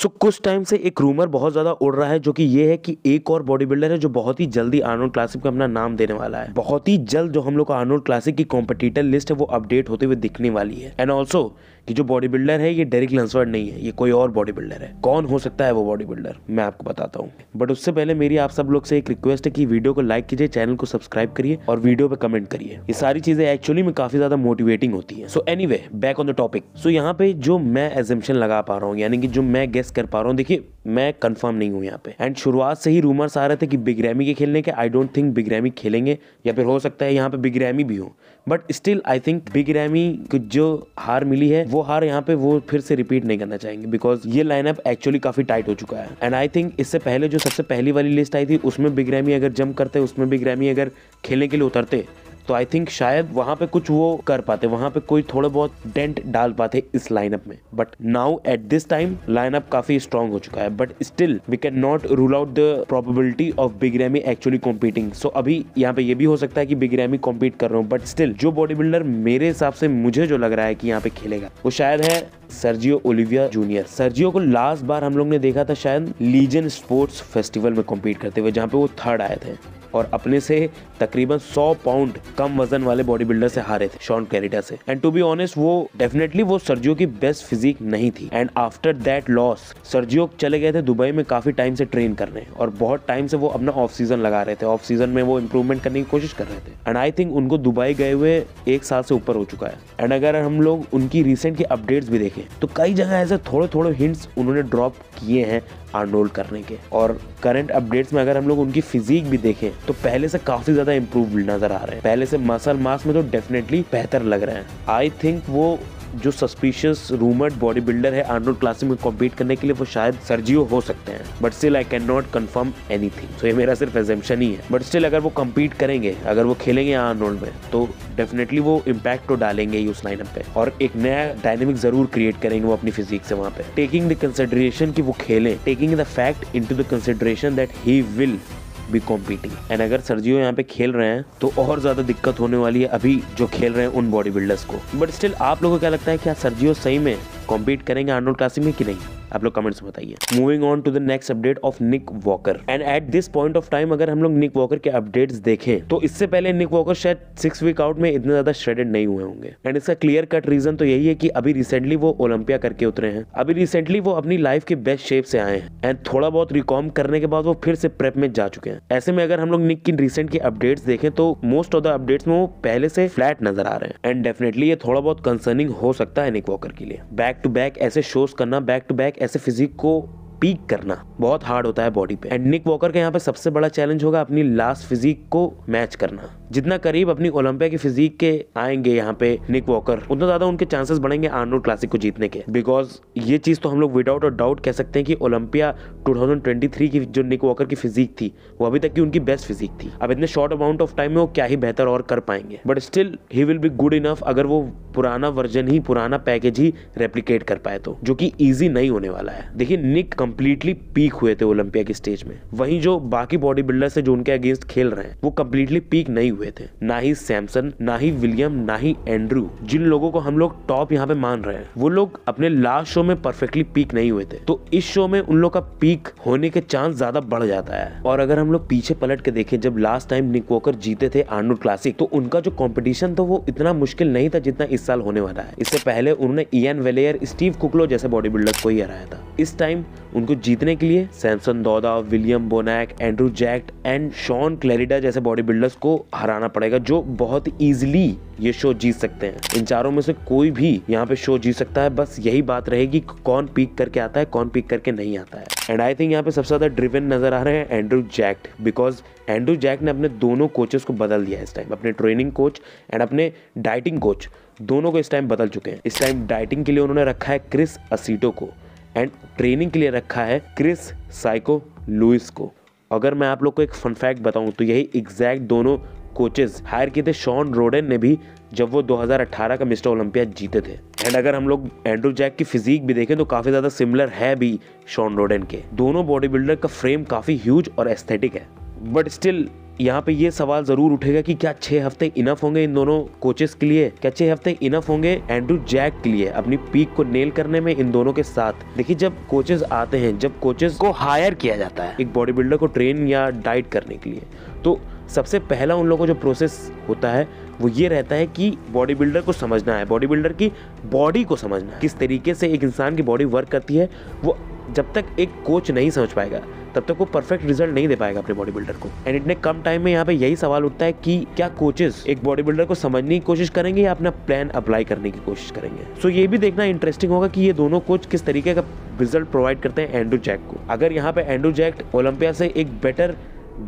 सो कुछ टाइम से एक रूमर बहुत ज़्यादा उड़ रहा है जो कि ये है कि एक और बॉडी बिल्डर है जो बहुत ही जल्दी आर्नोल्ड क्लासिक को अपना नाम देने वाला है। बहुत ही जल्द जो हम लोग का आर्नोल्ड क्लासिक की कॉम्पिटिटर लिस्ट है वो अपडेट होते हुए दिखने वाली है। एंड ऑल्सो कि जो बॉडी बिल्डर है ये डेरिक लंसवर्ड नहीं है, ये कोई और बॉडी बिल्डर है। कौन हो सकता है वो बॉडी बिल्डर, मैं आपको बताता हूँ। बट उससे पहले मेरी आप सब लोग से एक रिक्वेस्ट है कि वीडियो को लाइक कीजिए, चैनल को सब्सक्राइब करिए और वीडियो पे कमेंट करिए। ये सारी चीजें एक्चुअली में काफी ज्यादा मोटिवेटिंग होती है। So anyway, back on the topic. So यहाँ पे जो मैं एजम्पशन लगा पा रहा हूँ, यानी कि जो मैं गेस कर पा रहा हूँ, देखिए मैं कंफर्म नहीं हूँ यहाँ पे। एंड शुरुआत से ही रूमर्स आ रहे थे कि बिग रैमी के खेलने के। I don't think big ramie खेलेंगे, या फिर हो सकता है यहाँ पे बिग रैमी भी हो, but still I think big ramie को जो हार मिली है वो हार यहाँ पे वो फिर से रिपीट नहीं करना चाहेंगे, बिकॉज ये लाइनअप एक्चुअली काफी टाइट हो चुका है। एंड आई थिंक इससे पहले जो सबसे पहली वाली लिस्ट आई थी उसमें बिग रैमी अगर जंप करते, उसमें बिग रैमी अगर खेलने के लिए उतरते तो आई थिंक शायद वहां पे कुछ वो कर पाते, वहां पे कोई थोड़ा बहुत डेंट डाल पाते इस लाइनअप में। But now at this time lineup काफी स्ट्रांग हो चुका है, but still we can not rule out the probability of Big Ramy actually competing. So अभी यहाँ पे ये भी हो सकता है कि बिग रैमी कॉम्पीट कर रहा हूँ, बट स्टिल जो बॉडी बिल्डर मेरे हिसाब से मुझे जो लग रहा है कि यहाँ पे खेलेगा वो शायद है सर्जियो ओलिविया जूनियर। सर्जियो को लास्ट बार हम लोग ने देखा था शायद लीजन स्पोर्ट्स फेस्टिवल में कॉम्पीट करते हुए, जहाँ पे वो थर्ड आए थे और अपने से तकरीबन 100 पाउंड कम वजन वाले बॉडी बिल्डर से हारे थे, शॉन क्लैरिडा से। एंड टू बी ऑनेस्ट वो डेफिनेटली वो सर्जियो की बेस्ट फिजिक नहीं थी। And after that loss Sergio चले गए थे दुबई में काफी टाइम से ट्रेन करने, और बहुत टाइम से वो अपना ऑफ सीजन लगा रहे थे। ऑफ सीजन में वो इंप्रूवमेंट करने की कोशिश कर रहे थे। एंड आई थिंक उनको दुबई गए हुए 1 साल से ऊपर हो चुका है। एंड अगर हम लोग उनकी रिसेंट की अपडेट्स भी देखें तो कई जगह ऐसे थोड़े थोड़े हिंट्स उन्होंने ड्रॉप किए हैं आर्नोल्ड करने के। और करंट अपडेट्स में अगर हम लोग उनकी फिजिक भी देखें तो पहले से काफी ज्यादा इंप्रूव नजर आ रहे हैं। पहले से मसल मास में तो डेफिनेटली बेहतर लग रहे हैं। आई थिंक वो जो सस्पिशियस रूमर्ड बॉडी बिल्डर है आर्नोल्ड क्लासिक में कॉम्पीट करने के लिए वो शायद सर्जियो हो सकते हैं, but still I can not confirm anything. So ये मेरा सिर्फ एजम्पशन ही है, बट स्टिल अगर वो कम्पीट करेंगे, अगर वो खेलेंगे आर्नोल्ड में, तो डेफिनेटली वो इम्पैक्ट तो डालेंगे ही उस लाइनअप पे, और एक नया डायनेमिक जरूर क्रिएट करेंगे वो अपनी फिजिक से वहां पे। टेकिंग द कंसिडरेशन कि वो खेलें, taking the fact into the consideration that he will be competing. And अगर सर्जियो यहाँ पे खेल रहे हैं तो और ज्यादा दिक्कत होने वाली है अभी जो खेल रहे हैं उन बॉडी बिल्डर्स को। बट स्टिल आप लोगों को क्या लगता है, क्या सर्जियो सही में कॉम्पीट करेंगे आर्नोल्ड क्लासिक में कि नहीं? आप लोग कमेंट्स में बताइए। Moving on to the next update of Nick Walker. And at this point of time अगर हम लोग निक वॉकर के अपडेट्स देखें तो इससे पहले निक वॉकर शायद 6 वीक आउट में इतने ज्यादा श्रेडेड नहीं हुए होंगे। एंड इसका क्लियर कट रीजन तो यही है कि अभी रिसेंटली वो ओलंपिया करके उतरे हैं, अभी रिसेंटली वो अपनी लाइफ के बेस्ट शेप से आए हैं। एंड थोड़ा बहुत रिकॉम करने के बाद वो फिर से प्रेप में जा चुके हैं। ऐसे में अगर हम लोग निक की रिसेंट की अपडेट्स देखें तो मोस्ट ऑफ द अपडेट्स में वो पहले से फ्लैट नजर आ रहे हैं। एंड डेफिनेटली ये थोड़ा बहुत कंसर्निंग हो सकता है निक वॉकर के लिए। बैक टू बैक ऐसे शोज करना, बैक टू बैक ऐसे फिजिक को पीक करना बहुत हार्ड होता है बॉडी पे। एंड निक वॉकर के यहाँ पे सबसे बड़ा चैलेंज होगा अपनी लास्ट फिजिक को मैच करना। जितना करीब अपनी ओलंपिया की फिजिक के आएंगे यहाँ पे निक वॉकर, उतना ज्यादा उनके चांसेस बढ़ेंगे आर्नोल्ड क्लासिक को जीतने के। बिकॉज ये चीज तो हम लोग विदाउट और डाउट कह सकते हैं कि ओलंपिया 2023 की जो निक वॉकर की फिजिक थी वो अभी तक की उनकी बेस्ट फिजिक थी। अब इतने शॉर्ट अमाउंट ऑफ टाइम में वो क्या ही बेहतर और कर पाएंगे, but still he will be good enough अगर वो पुराना वर्जन ही, पुराना पैकेज ही रेप्लिकेट कर पाए तो, जो कि ईजी नहीं होने वाला है। देखिए निक कंप्लीटली पीक हुए थे ओलंपिया की स्टेज में, वहीं जो बाकी बॉडी बिल्डर्स है जो उनके अगेंस्ट खेल रहे हैं वो कंप्लीटली पीक नहीं हुए थे। ना ही सैमसन, ना ही विलियम, ना ही एंड्रू, जिन लोगों को हम लोग टॉप यहाँ पे मान रहे हैं, वो लोग अपने लास्ट शो में परफेक्टली पीक नहीं हुए थे। तो इस शो में उन लोग का पीक होने के चांस ज्यादा बढ़ जाता है। और अगर हम लोग पीछे पलट के देखें, जब लास्ट टाइम निक वॉकर जीते थे आर्नोल्ड क्लासिक, तो उनका जो कंपटीशन था वो इतना मुश्किल नहीं था जितना इस साल होने वाला है। इससे पहले उन्होंने इयान वेलेयर, स्टीव कुकलो जैसे बॉडी बिल्डर्स को ही हराया था। इस टाइम उनको जीतने के लिए Samson Dauda, William Bonac, Andrew Jacked and Shawn Clarida जैसे बॉडी बिल्डर्स को हराना पड़ेगा, जो बहुत इजीली ये शो जीत सकते हैं। इन चारों में से कोई भी यहाँ पे शो जीत सकता है, बस यही बात रहेगी कौन पीक करके आता है, कौन पीक करके नहीं आता है। एंड आई थिंक यहाँ पे सबसे ज्यादा ड्रिवन नजर आ रहे हैं Andrew jacked, because Andrew jacked ने अपने दोनों कोचेस को बदल दिया इस टाइम। अपने ट्रेनिंग कोच एंड अपने डाइटिंग कोच दोनों को इस टाइम बदल चुके हैं। इस टाइम डाइटिंग के लिए उन्होंने रखा है क्रिस असीटो को एंड ट्रेनिंग के लिए रखा है क्रिस साइको लुइस को। अगर मैं आप लोग को एक फन फैक्ट बताऊं तो यही एग्जैक्ट दोनों कोचेस हायर किए थे शॉन रोडन ने भी, जब वो 2018 का मिस्टर ओलंपिया जीते थे। एंड अगर हम लोग एंड्रू जैक की फिजिक भी देखें तो काफी ज्यादा सिमिलर है भी शॉन रोडन के। दोनों बॉडी बिल्डर का फ्रेम काफी ह्यूज और एस्थेटिक है, बट स्टिल यहाँ पे ये सवाल जरूर उठेगा कि क्या 6 हफ्ते इनफ होंगे इन दोनों कोचेस के लिए, क्या 6 हफ्ते इनफ होंगे एंड्रू जैक के लिए अपनी पीक को नेल करने में इन दोनों के साथ। देखिए जब कोचेस आते हैं, जब कोचेस को हायर किया जाता है एक बॉडी बिल्डर को ट्रेन या डाइट करने के लिए, तो सबसे पहला उन लोगों को जो प्रोसेस होता है वो ये रहता है कि बॉडी बिल्डर को समझना है, बॉडी बिल्डर की बॉडी को समझना है, किस तरीके से एक इंसान की बॉडी वर्क करती है। वो जब तक एक कोच नहीं समझ पाएगा तब तक वो परफेक्ट रिजल्ट नहीं दे पाएगा अपने बॉडी बिल्डर को। एंड इतने कम टाइम में यहाँ पे यही सवाल उठता है कि क्या कोचेस एक बॉडी बिल्डर को समझने की कोशिश करेंगे या अपना प्लान अप्लाई करने की कोशिश करेंगे। सो ये भी देखना इंटरेस्टिंग होगा कि ये दोनों कोच किस तरीके का रिजल्ट प्रोवाइड करते हैं एंड्रू जैक को। अगर यहाँ पे एंड्रू जैक ओलंपिया से एक बेटर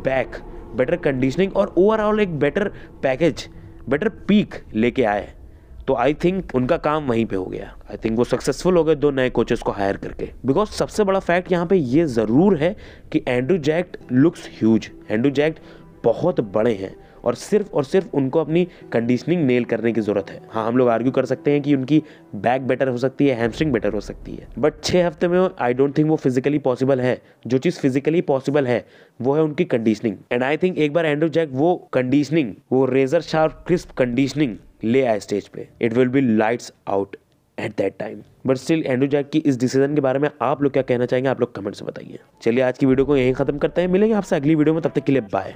बैक, बेटर कंडीशनिंग और ओवरऑल एक बेटर पैकेज, बेटर पीक लेके आए तो आई थिंक उनका काम वहीं पे हो गया। आई थिंक वो सक्सेसफुल हो गए 2 नए कोचेस को हायर करके। बिकॉज सबसे बड़ा फैक्ट यहाँ पे ये ज़रूर है कि Andrew Jack looks huge. Andrew Jack बहुत बड़े हैं और सिर्फ उनको अपनी कंडीशनिंग नेल करने की ज़रूरत है। हाँ, हम लोग आर्ग्यू कर सकते हैं कि उनकी बैक बेटर हो सकती है, हैमस्ट्रिंग बेटर हो सकती है, बट 6 हफ्ते में आई डोंट थिंक वो फिजिकली पॉसिबल है। जो चीज़ फिजिकली पॉसिबल है वो है उनकी कंडीशनिंग। एंड आई थिंक एक बार एंड्रू जैक वो कंडीशनिंग, वो रेजर शार्प क्रिस्प कंडीशनिंग ले आए स्टेज पे, it will be lights out at that time. But still Andrew Jack की इस डिसीजन के बारे में आप लोग क्या कहना चाहेंगे, आप लोग कमेंट से बताइए। चलिए आज की वीडियो को यहीं खत्म करते हैं, मिलेंगे आपसे अगली वीडियो में, तब तक के लिए बाय।